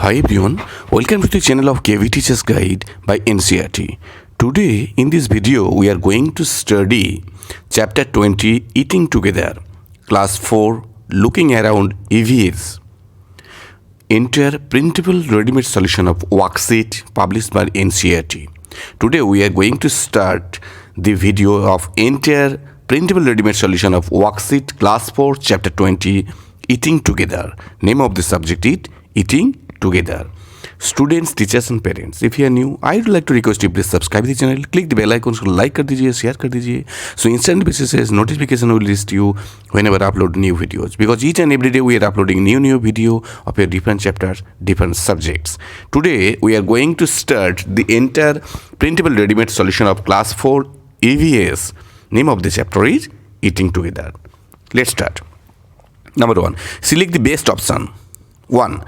Hi everyone, welcome to the channel of KVTEACHERSGUIDE by NCERT. Today in this video we are going to study Chapter 20 Eating Together, Class 4 Looking Around EVS. Entire Printable Ready-Made Solution of Worksheet published by NCERT. Today we are going to start the video of entire Printable Ready-Made Solution of Worksheet Class 4 Chapter 20 Eating Together. Name of the subject is Eating Together. Students, teachers and parents, if you are new, I would like to request you please subscribe the channel, click the bell icon, like कर दीजिए, share कर दीजिए, so instant basis notification will reach you whenever I upload new videos, because each and every day we are uploading new video of a different chapters, different subjects. Today we are going to start the entire printable ready-made solution of class 4 EVS. Name of the chapter is Eating Together. Let's start. Number 1, select the best option. 1.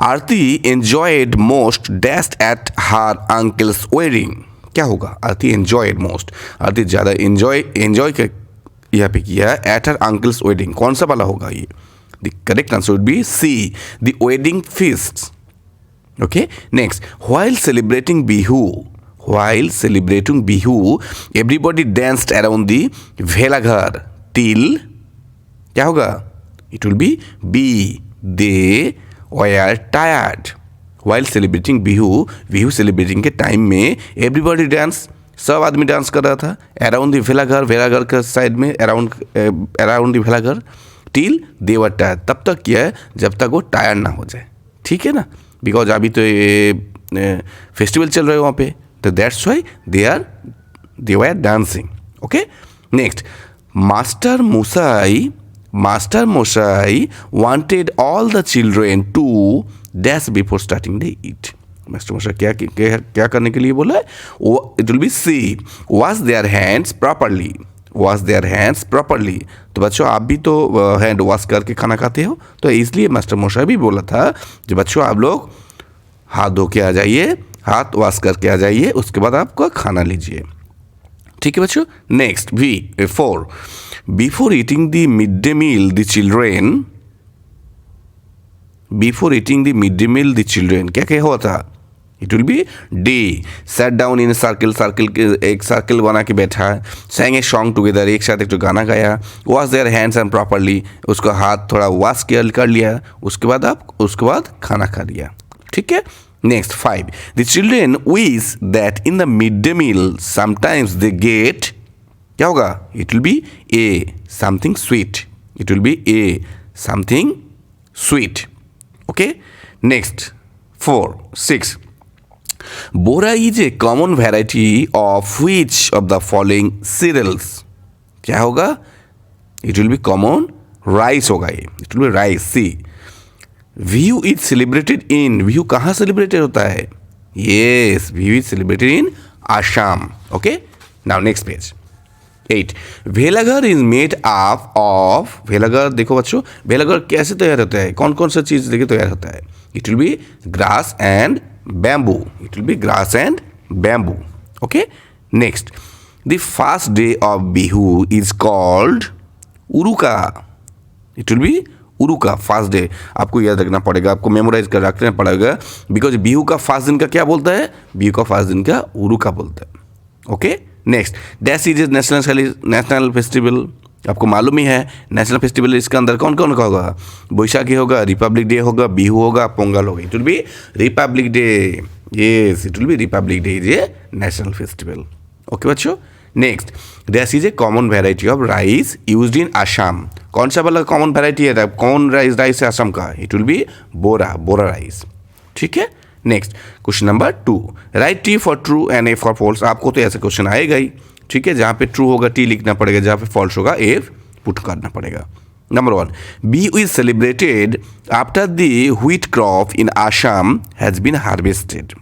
Aarti enjoyed most dashed at her uncle's wedding. क्या होगा? आरती enjoyed most. आरती ज़्यादा enjoy का यहाँ पे किया at her uncle's wedding. कौन सा वाला होगा ये? The correct answer would be C. The wedding feast. Okay. Next, while celebrating Bihu, everybody danced around the Velaghar till. क्या होगा? It will be B. They were tired. While celebrating Bihu celebrating के time में everybody dance, सब आदमी dance कर रहा था around the वेलाघर के साइड में, अराउंड द वेलाघर टिल दे वर टायर्ड. तब तक किया है जब तक वो टायर्ड ना हो जाए. ठीक है ना, बिकॉज अभी तो ये फेस्टिवल चल रहा है वहाँ पे, तो that's why they were dancing. Okay. Next, Master Mosai wanted all the children to dash before starting the eat. Master Mosai क्या करने के लिए बोला है? It will be C. Wash their hands properly. तो बच्चों आप भी तो हैंड वॉश करके खाना खाते हो, तो इसलिए मास्टर मोशा भी बोला था कि बच्चों आप लोग हाथ धो के आ जाइए, हाथ वॉश करके आ जाइए, उसके बाद आपको खाना लीजिए. ठीक है बच्चों. Next, 4. Before eating the midday meal, the children क्या हुआ था? It will be D. Sat down in a circle एक सर्कल बना के बैठा, sang a song together, एक साथ एक तो गाना गाया, wash their hands and properly, उसका हाथ थोड़ा वॉश कर लिया, उसके बाद खाना खा लिया. ठीक है. Next, 5. The children wish that in the midday meal sometimes they get. क्या होगा? It will be A. Something sweet. Okay. Next, 6. Bora is a common variety of which of the following cereals? क्या होगा? It will be common rice होगा ये. It will be rice. C. Bihu is celebrated in. Bihu कहाँ celebrated होता है? Yes, Bihu is celebrated in Assam. Okay. Now next page. 8. Velaghar is made up of. Velaghar देखो बच्चों, Velaghar कैसे तैयार होता है? कौन कौन सा चीज़ लेके तैयार होता है? It will be grass and bamboo. Okay. Next, the first day of Bihu is called Uruka. It will be Uruka. First day आपको याद रखना पड़ेगा, आपको मेमोराइज कर रखना पड़ेगा, बिकॉज बिहू का फर्स्ट दिन का क्या बोलता है? बिहू का फर्स्ट दिन का उरुका बोलता है. Okay. Next, dash is national festival. आपको मालूम ही है नेशनल फेस्टिवल इसके अंदर कौन कौन का होगा? बैसाखी होगा, रिपब्लिक डे होगा, बिहू होगा, पोंगल होगा. It will be Republic Day. Yes, it will be Republic Day is a national festival. Okay बच्चों. Next, dash is a common variety of rice used in Assam. कौन सा वाला कॉमन वेराइटी है? कौन राइस है आसाम का? It will be Bora rice. ठीक है. Next, question number 2. Write T for true and A for false. आपको तो ऐसा क्वेश्चन आएगा ही. ठीक है. जहाँ पे ट्रू होगा T लिखना पड़ेगा, जहाँ पे फॉल्स होगा A पुट करना पड़ेगा. Number 1. Bihu is celebrated after the wheat crop in Assam has been harvested.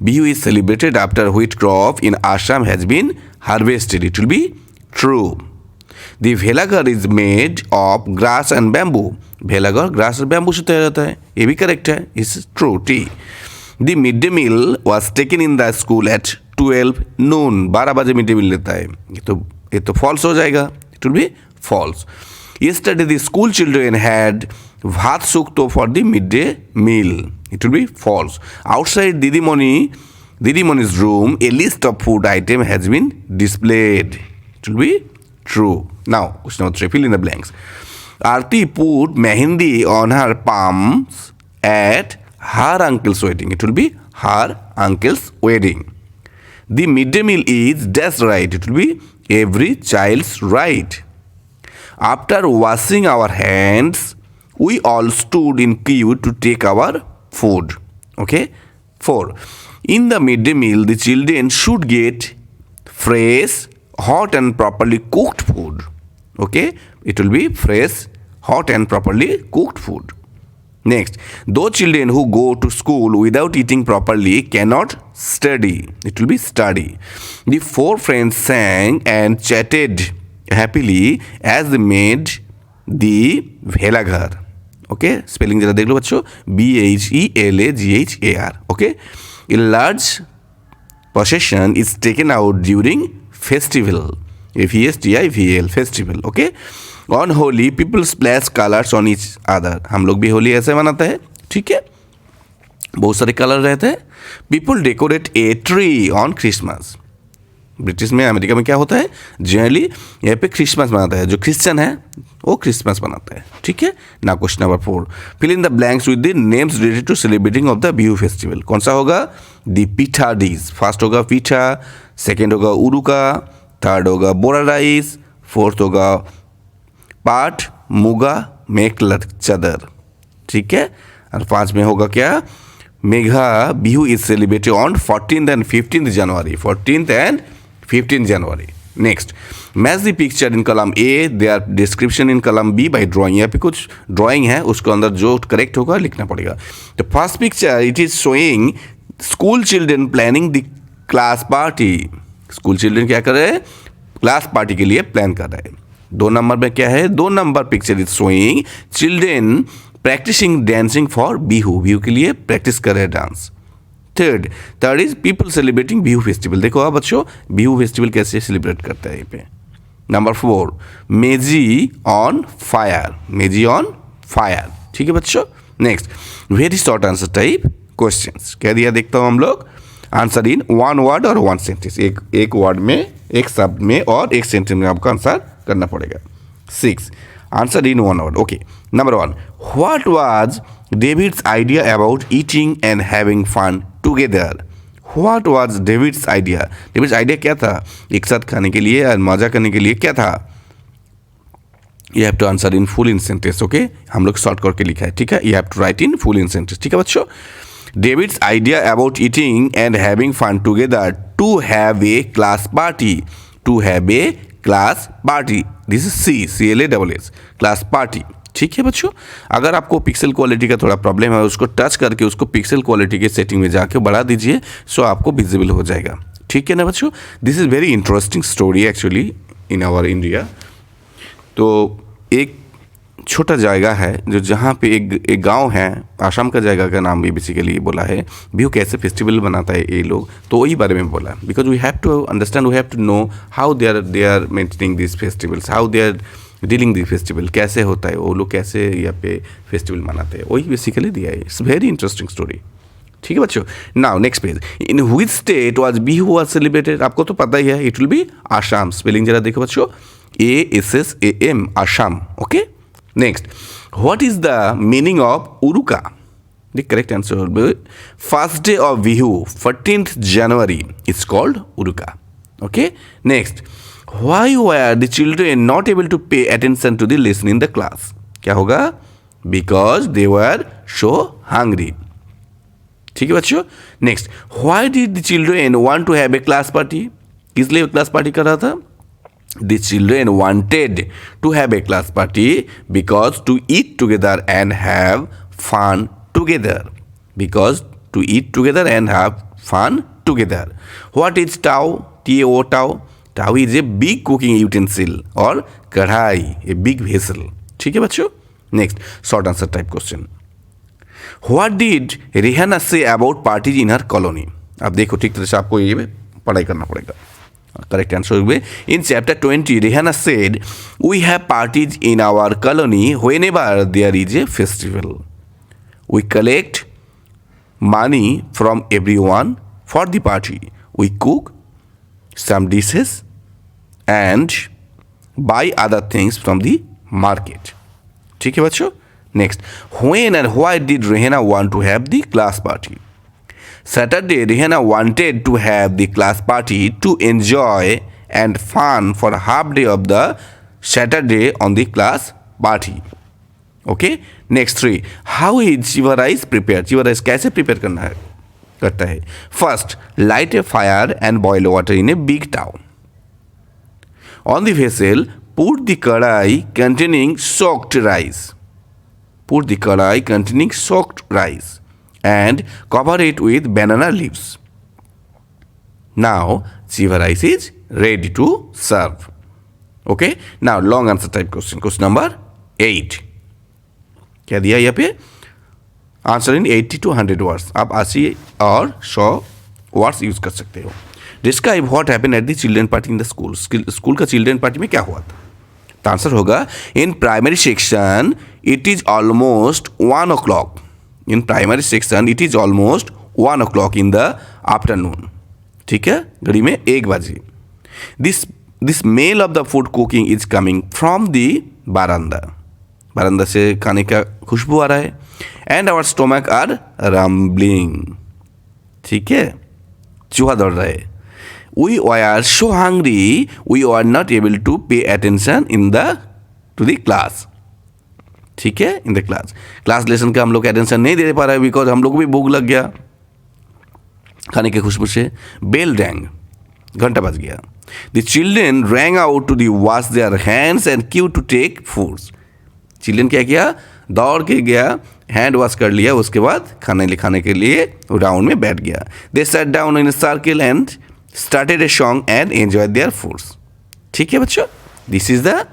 Bihu is celebrated after wheat crop in Assam has been harvested. It will be true. The Velaghar is made of grass and bamboo. Velaghar grass और bamboo से तैयार होता है. ये भी correct है. It's true. T. The midday meal was taken in the school at 12 noon. 12 बजे mid day मील लेता है. ये तो फॉल्स हो जाएगा. It will be false. Yesterday the school children had bhat shukto for the mid day meal, it will be false. Outside Didimoni's room, a list of food item has been displayed. It will be true. Now, question number 3, fill in the blanks. Aarti put mehendi on her palms at her uncle's wedding. It will be her uncle's wedding. The midday meal is that's right. It will be every child's right. After washing our hands, we all stood in queue to take our food. Okay? 4. In the midday meal, the children should get fresh, hot and properly cooked food. Okay? It will be fresh, hot and properly cooked food. Next, those children who go to school without eating properly cannot study. It will be study. The 4 friends sang and chatted happily as they made the Bhelaghar. Okay, spelling जरा देख लो बच्चों, BHELAGHAR. Okay, a large procession is taken out during festival. FESTIVAL festival. Okay, on Holi people splash colors on each other. हम लोग भी होली ऐसे मनाते हैं, ठीक है, बहुत सारे कलर रहते हैं. People decorate a tree on Christmas. British में, अमेरिका में क्या होता है, जनरली यहाँ पे क्रिसमस मनाता है. जो क्रिश्चियन है वो क्रिसमस मनाता है, ठीक है ना. Question number 4, fill in the blanks with the names related to celebrating of the Bihu festival. कौन सा होगा, द पिठा डिश. फर्स्ट होगा पिठा, सेकेंड होगा उरुका, थर्ड होगा बोरा राइस, फोर्थ होगा पाट मुगा मेखला चादर, ठीक है, और 5 में होगा क्या, Megha Bihu is celebrated on 14th and 15th January. 14th and 15th January. Next, match the picture in column A, their description in column B by drawing. यहाँ पे कुछ ड्राइंग है, उसको अंदर जो करेक्ट होगा लिखना पड़ेगा. The first picture, it is showing school children planning the class party. School children क्या कर रहे हैं, क्लास पार्टी के लिए प्लान कर रहे हैं. 2 नंबर में क्या है, 2 number picture is showing children practicing dancing for Bihu. Bihu के लिए प्रैक्टिस कर रहे हैं dance. Third is people celebrating Bihu festival. देखो आप बच्चों, बिहू फेस्टिवल कैसे सेलिब्रेट करते हैं यहाँ पे. नंबर 4, मेजी ऑन फायर. मेजी ऑन फायर, ठीक है बच्चों. Next, very short answer type questions. क्या दिया देखता हूँ हम लोग. आंसर इन 1 word और 1 sentence. एक वर्ड में, एक शब्द में और एक सेंटेंस में आपको आंसर करना पड़ेगा. 6, answer in 1 word. Okay, number 1, what was David's idea about eating and having fun together. What was David's idea. David's idea क्या था, एक साथ खाने के लिए और मजा करने के लिए क्या था. You have to answer in full in sentence. Okay, हम लोग शॉर्ट करके लिखा है, ठीक है. You have to write in full in sentence, ठीक है बच्चों. David's idea about eating and having fun together to have a class party. To have a class party. This is CLASS. Class party. ठीक है बच्चों. अगर आपको pixel quality का थोड़ा प्रॉब्लम है, उसको टच करके उसको पिक्सल क्वालिटी के सेटिंग में जाके बढ़ा दीजिए, सो आपको विजिबल हो जाएगा, ठीक है ना बच्चों. This is very interesting story actually in our India. तो एक छोटा जगह है जो जहाँ पे एक गांव है, आसाम का जगह का नाम भी बेसिकली बोला है. बिहू कैसे फेस्टिवल बनाता है ये लोग, तो वही बारे में बोला. Because we have to understand, we have to know how they are maintaining this festivals, how they are dealing this festival, कैसे होता है, वो लोग कैसे यहाँ पे फेस्टिवल मनाते हैं, वही बेसिकली दिया है. इट्स वेरी इंटरेस्टिंग स्टोरी, ठीक है बच्चों. Now next page, in which state was Bihu was celebrated. आपको तो पता ही है, it will B Assam. Spelling जरा देखो बच्चों, ASSAM, Assam. Okay. Next, what is the meaning of Uruka? The correct answer will be first day of Bihu, 14th January. It's called Uruka. Okay. Next, why were the children not able to pay attention to the lesson in the class? क्या होगा? Because they were so hungry. ठीक है बच्चों. Next, why did the children want to have a class party? किस लिए class party कर रहा था? The children wanted to have a class party because to eat together and have fun together. Because to eat together and have fun together. What is tau? Tao, tau. Tau is a big cooking utensil or kadhai, a big vessel. ठीक है बच्चों. Next, short answer type question. What did Rihanna say about parties in her colony? अब देखो ठीक तरह से आपको ये पढ़ाई करना पड़ेगा. Correct answer will be in chapter 20. Rihanna said, "We have parties in our colony whenever there is a festival. We collect money from everyone for the party. We cook some dishes and buy other things from the market." ठीक है बच्चों. Next, when and why did Rihanna want to have the class party? Saturday, Rihanna wanted to have the class party to enjoy and fun for half day of the Saturday on the class party. Okay. Next 3. How is chiva rice prepared? Chiva rice कैसे prepare करता है? First, light a fire and boil water in a big town. On the vessel, put the kadai containing soaked rice. Put the kadai containing soaked rice and cover it with banana leaves. Now, chiva rice is ready to serve. Okay. Now, long answer type question. Question number 8. क्या दिया यहाँ पे? Answer in 80 to 100 words. आप 80 और 100 words use कर सकते हो. Describe what happened at the children party in the school. School का चिल्ड्रन पार्टी में क्या हुआ था? तो आंसर होगा in primary section it is almost 1 o'clock. In primary section it is almost 1 o'clock in the afternoon. ठीक है, घड़ी में 1 बजे. This smell of the food cooking is coming from the veranda. बारांदा से खाने का खुशबू आ रहा है. And our stomach are rumbling. ठीक है, चूहा दौड़ रहा है. We are so hungry we are not able to pay attention to the class. ठीक है, इन द क्लास लेसन का हम लोग अटेंशन नहीं दे पा रहे बिकॉज हम लोग को भी भूख लग गया खाने के खुशबू से. बेल रैंग, घंटा बज गया. The children rang out to the wash their hands and queue to take foods. Children क्या किया? दौड़ के गया, हैंड वॉश कर लिया, उसके बाद खाने के लिए राउंड में बैठ गया. They sat down in a circle and started a song and enjoy their foods. ठीक है बच्चों, this is the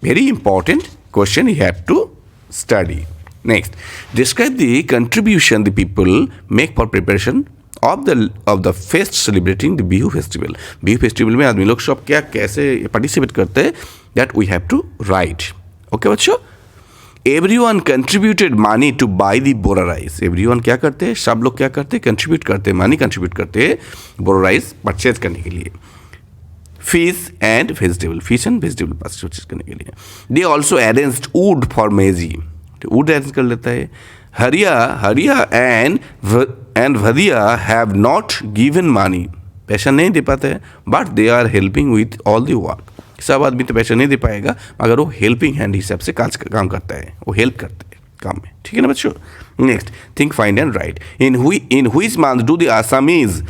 very important question you have to study. Next, describe the contribution the people make for preparation of the fest celebrating the Bihu festival. Bihu festival में आदमी लोग सब क्या कैसे participate करते हैं that we have to write. Okay बच्चों, everyone contributed money to by the Bora rice. Everyone क्या करते हैं? सब लोग क्या करते हैं? कंट्रीब्यूट करते हैं, मनी कंट्रीब्यूट करते हैं बोरा राइस परचेज करने के लिए. फिश एंड वेजिटेबल परचेज करने के लिए. They also arranged wood for Meji. Wood arrange कर लेता है. Hariya and Bhadiya have not given money. पैसा नहीं दे पाते हैं but they are helping with all the work. सब आदमी तो पैसा नहीं दे पाएगा मगर वो हेल्पिंग हैंड हिसाब से काम करता है, वो हेल्प करते हैं काम में. ठीक है ना बच्चों. Next, think find and right. In which month do the Assamese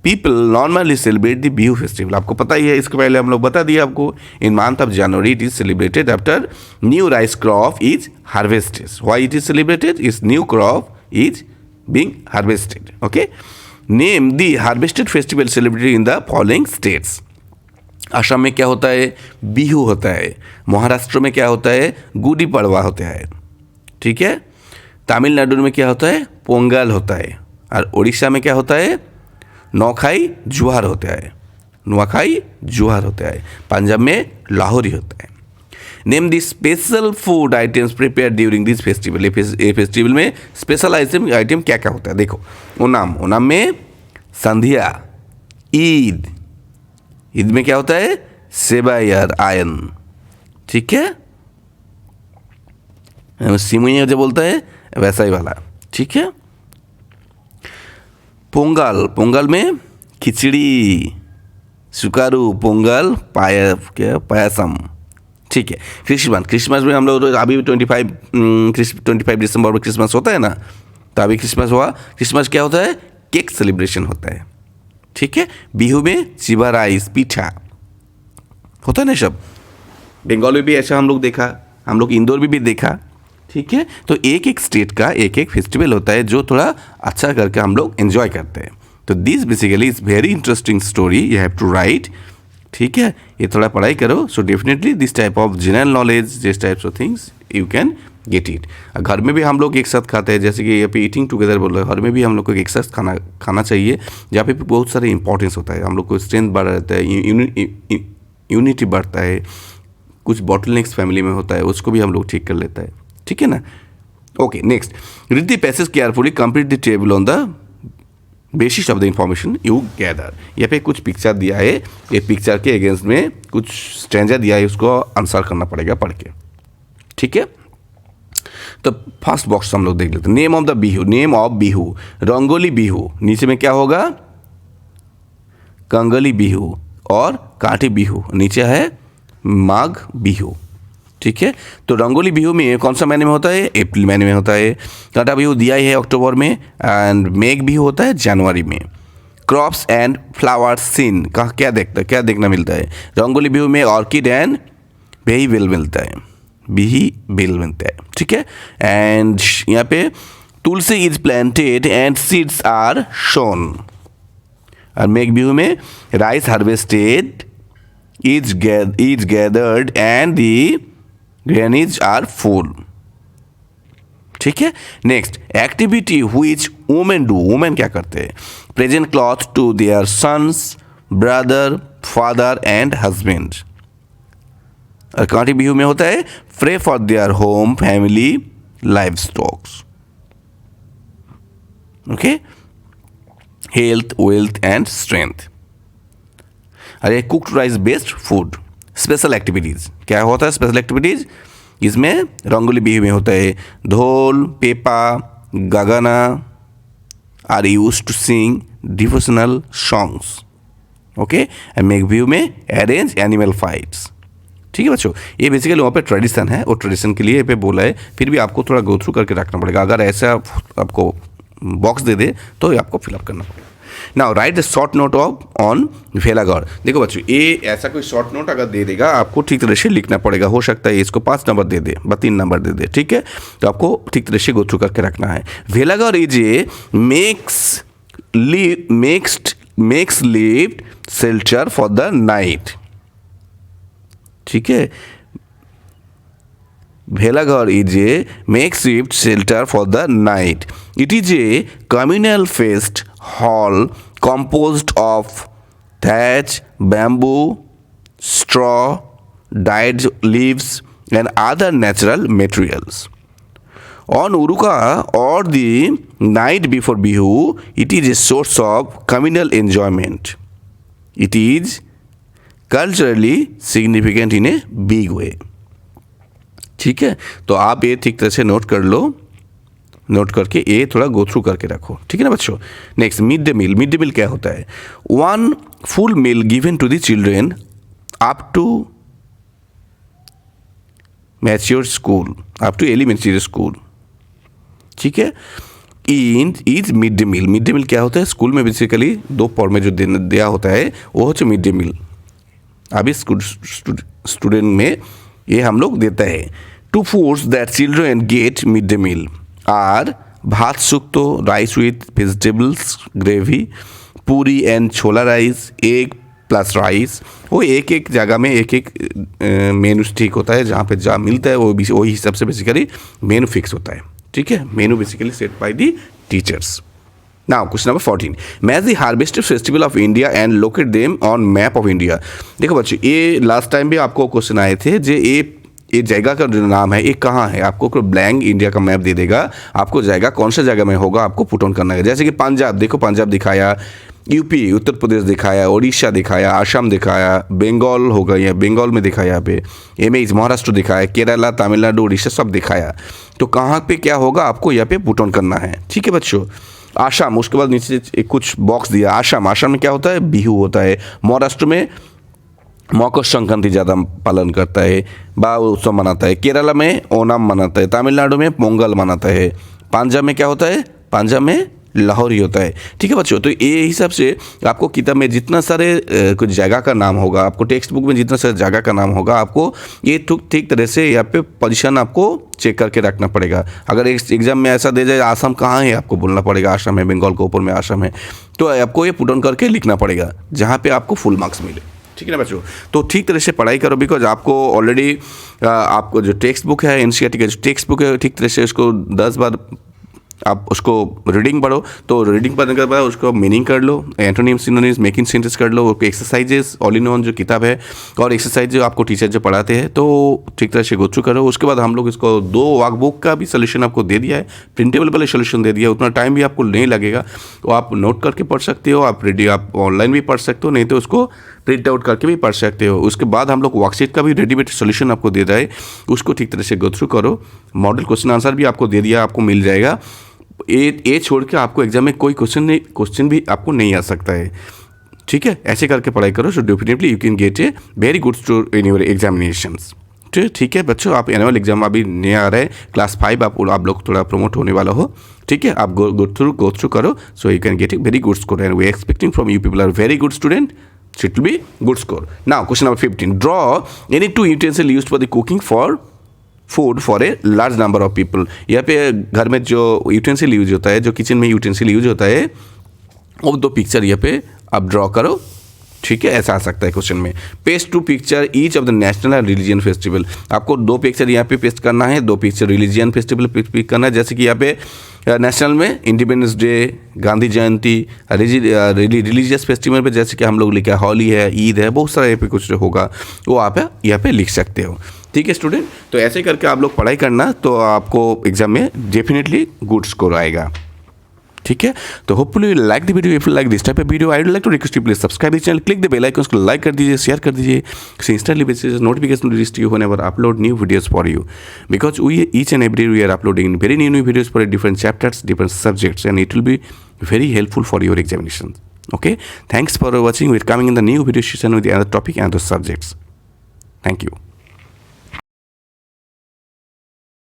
people normally celebrate the Bihu festival. आपको पता ही है, इसके पहले हम लोग बता दिए आपको. इन month of January it is celebrated after new rice crop is harvested. Why it is celebrated? Is new crop is being harvested. Okay, name the harvested festival celebrated in the following states. Assam में क्या होता है? बिहू होता है. महाराष्ट्र में क्या होता है? गुड़ी पड़वा होता है. ठीक है. तमिलनाडु में क्या होता है? पोंगल होता है. और उड़ीसा में क्या होता है? नुआखाई जुहार होता है. पंजाब में लाहौरी होता है. Name the special food items prepare during this festival. ये फेस्टिवल में स्पेशल आइटम क्या क्या होता है? देखो, ओनम में संधिया. ईद में क्या होता है? सेवायर आयन. ठीक है, सिमुई जो बोलता है वैसा ही वाला. ठीक है. पोंगल में खिचड़ी, सुकारू पोंगल, पायसम. ठीक है. क्रिसमस में हम लोग अभी 25 दिसंबर में क्रिसमस होता है ना, तो अभी क्रिसमस हुआ. क्रिसमस क्या होता है? केक सेलिब्रेशन होता है. ठीक है. बिहू में चिवा राइस, पीठा होता है ना. सब बंगाल में भी ऐसा हम लोग देखा, हम लोग इंदौर में भी देखा. ठीक है. तो एक एक स्टेट का एक एक फेस्टिवल होता है जो थोड़ा अच्छा करके हम लोग एंजॉय करते हैं. तो this basically is very interesting story you have to write. ठीक है, ये थोड़ा पढ़ाई करो. So definitely this type of general knowledge, this types of things you can get it. घर में भी हम लोग एक साथ खाते हैं, जैसे कि यहाँ पे ईटिंग टुगेदर बोल रहे हैं, घर में भी हम लोग को एक साथ खाना चाहिए, जहाँ पे बहुत सारे इंपॉर्टेंस होता है, हम लोग को स्ट्रेंथ बढ़ रहता है, यूनिटी बढ़ता है, कुछ बॉटलनेक्स फैमिली में होता है उसको भी हम लोग ठीक कर लेता है, ठीक है ना। Okay, next, read the passage carefully, complete the table on the basis of the information you gather. यहाँ पे कुछ पिक्चर दिया है, ये पिक्चर के अगेंस्ट में कुछ स्ट्रेंजर दिया है, उसको आंसर करना पड़ेगा पढ़ के, ठीक है। तो फर्स्ट बॉक्स हम लोग देख लेते हैं, name of the Bihu, name of Bihu, rangoli Bihu, नीचे में क्या होगा, कंगली बिहू और काठी बिहू, नीचे है माघ बिहू, ठीक है। तो रंगोली बिहू में कौन सा महीने में होता है, अप्रैल महीने में होता है। काटा बिहू दिया ही है अक्टूबर में, एंड मेघ बिहू होता है जनवरी में। क्रॉप्स एंड फ्लावर्स सीन का क्या देखना मिलता है, रंगोली बिहू में ऑर्किड एंड बेही बेल मिलता है, बिही बेल मिलता है, ठीक है। एंड यहाँ पे tulsi is planted and seeds are sown. और मेघ बिहू में rice harvested is gathered and the grains are full, ठीक है। Next, activity which women do, women क्या करते हैं, present cloth to their sons, brother, father and husband. और काठी बिहू में होता है pray for their home, family, life stocks, okay, health, wealth and strength. अरे cooked rice based food. Special activities क्या होता है, स्पेशल एक्टिविटीज़ इसमें रंगोली बिहू में होता है dhol, pepa, gogona are used to sing devotional songs, okay. And Magh Bihu में अरेंज एनिमल फाइट्स, ठीक है बच्चों। ये बेसिकली वहाँ पे ट्रेडिशन है और ट्रेडिशन के लिए ये पे बोला है, फिर भी आपको थोड़ा गो थ्रू करके रखना पड़ेगा। अगर ऐसा आपको बॉक्स दे दे तो आपको फिलअप करना पड़ेगा। Now write the short note of on भेलाघर। देखो बच्चों, ये ऐसा कोई शॉर्ट नोट अगर दे देगा आपको ठीक तरह से लिखना पड़ेगा। हो सकता है इसको 5 नंबर दे दे, 3 नंबर दे दे, ठीक है। तो आपको ठीक तरह से गो थ्रू करके रखना है। भेलाघर is a makes lived shelter for the night, ठीक है। भेलाघर is a makeshift shelter for the night. It is a communal feast hall composed of thatch, bamboo, straw, dried leaves, and other natural materials. On Uruka or the night before Bihu, it is a source of communal enjoyment. It is culturally significant in a big way. ठीक है, तो आप ये ठीक तरह से note कर लो, note करके ये थोड़ा गो थ्रू करके रखो, ठीक है ना बच्चों। Next, mid day meal. Mid day meal क्या होता है, 1 full meal given to the children up to mature school, up to elementary school, ठीक है। Is mid day meal. Mid day meal क्या होता है, स्कूल में बेसिकली 2 पौर में जो दिया होता है वो होता है मिड डे मील। अभी स्टूडेंट में ये हम लोग देता है। 2 foods that children get mid-day meal are भात shukto, rice with vegetables gravy, पूरी and chhola rice, egg plus rice. वो एक जगह में एक मेनू ठीक होता है, जहाँ पे जहाँ मिलता है वो वही हिसाब से बेसिकली मेनू फिक्स होता है, ठीक है। मेनू basically set by the teachers. Now question number 14, match the harvested festival of India and locate them on map of India. देखो बच्चों, ये लास्ट टाइम भी आपको क्वेश्चन आए थे, जो ये जगह का जो नाम है ये कहाँ है, आपको कोई ब्लैंक इंडिया का मैप दे देगा, आपको जगह कौन सा जगह में होगा आपको पुट ऑन करना है। जैसे कि पंजाब, देखो पंजाब दिखाया, यूपी उत्तर प्रदेश दिखाया, उड़ीसा दिखाया, असम दिखाया, बंगाल होगा, या बंगाल में दिखाया, यहाँ पे इमेज महाराष्ट्र दिखाया, केरला, तमिलनाडु, उड़ीसा सब दिखाया। तो कहाँ पे क्या होगा आपको यहाँ पे पुट ऑन करना है, ठीक है बच्चों। आसाम, उसके बाद नीचे कुछ बॉक्स दिया, आसाम में क्या होता है, बिहू होता है। महाराष्ट्र में मकर संक्रांति ज़्यादा पालन करता है, बा उत्सव मनाता है। केरला में ओणम मनाता है, तमिलनाडु में पोंगल मनाता है। पंजाब में क्या होता है, पंजाब में लाहौरी होता है, ठीक है बच्चों। तो ये हिसाब से आपको किताब में जितना सारे कुछ जगह का नाम होगा, आपको टेक्स्ट बुक में जितना सारे जगह का नाम होगा, आपको ये ठीक तरह से यहाँ पे पोजीशन आपको चेक करके रखना पड़ेगा। अगर एग्जाम में ऐसा दे जाए आसाम कहाँ है, आपको बोलना पड़ेगा आसाम है, बंगाल के ऊपर में आसाम है, तो आपको ये पुट ऑन करके लिखना पड़ेगा जहाँ पे आपको फुल मार्क्स मिले, ठीक है ना बच्चों। तो ठीक तरह से पढ़ाई करो, बिकॉज आपको ऑलरेडी आपको जो टेक्स्ट बुक है एनसीईआरटी का जो टेक्स्ट बुक है ठीक तरह से उसको 10 बार आप उसको रीडिंग पढ़ो। तो रीडिंग पढ़ने के बाद उसको मीनिंग कर लो, एंटोनिम्स सिनोनिम्स मेकिंग सेंटेंस कर लो, एक्सरसाइजेस ऑल इन वन जो किताब है और एक्सरसाइज जो आपको टीचर जो पढ़ाते हैं तो ठीक तरह से गो थ्रू करो। उसके बाद हम लोग इसको 2 वर्कबुक का भी सोल्यूशन आपको दे दिया है, प्रिंटेबल वाले सोल्यूशन दे दिया है, उतना टाइम भी आपको नहीं लगेगा। तो आप नोट करके पढ़ सकते हो, आप ऑनलाइन भी पढ़ सकते हो, नहीं तो उसको प्रिंट आउट करके भी पढ़ सकते हो। उसके बाद हम लोग वर्कशीट का भी रेडीमेड सोल्यूशन आपको दे रहा है, उसको ठीक तरह से गो थ्रू करो। मॉडल क्वेश्चन आंसर भी आपको दे दिया, आपको मिल जाएगा। ये छोड़ के आपको एग्जाम में कोई क्वेश्चन भी आपको नहीं आ सकता है, ठीक है। ऐसे करके पढ़ाई करो, so definitely you can get a very good score in your examinations. ठीक है बच्चों, आप एनुअल एग्जाम अभी नहीं आ रहा है, क्लास 5 आप लोग थोड़ा प्रमोट होने वाला हो, ठीक है। आप गो थ्रू करो, so you can get a very good score and we expecting from you people are very good student, so it will be good score. Now question number 15, draw any 2 utensils used for the cooking for food for a large number of people. यहाँ पे घर में जो utensil use होता है, जो kitchen में utensil use होता है, वो 2 पिक्चर यहाँ पे आप ड्रॉ करो, ठीक है। ऐसा आ सकता है क्वेश्चन में। Paste 2 picture each of the national and religion festival. आपको 2 पिक्चर यहाँ पे पेस्ट करना है, 2 पिक्चर रिलीजियन फेस्टिवल पिक करना है। जैसे कि यहाँ पे नेशनल में इंडिपेंडेंस डे, गांधी जयंती, रिलीजियस फेस्टिवल पे जैसे कि हम लोग लिखा है होली है, ईद है, बहुत सारा यहाँ पे कुछ होगा, वो आप यहाँ पे लिख सकते हो, ठीक है स्टूडेंट। तो ऐसे करके आप लोग पढ़ाई करना, तो आपको एग्जाम में डेफिनेटली गुड स्कोर आएगा, ठीक है। तो hopefully you like the video. If you like this type of video I would like to request you please subscribe this channel, click the bell icon, उसको लाइक कर दीजिए, share कर दीजिए, so instantly basis notification will reach you whenever I upload new videos for you, because each and every we are uploading very new videos for different chapters, different subjects, and it will be very helpful for your examinations. Okay, thanks for watching. We're coming in the new video session with the other topic and the subjects. Thank you.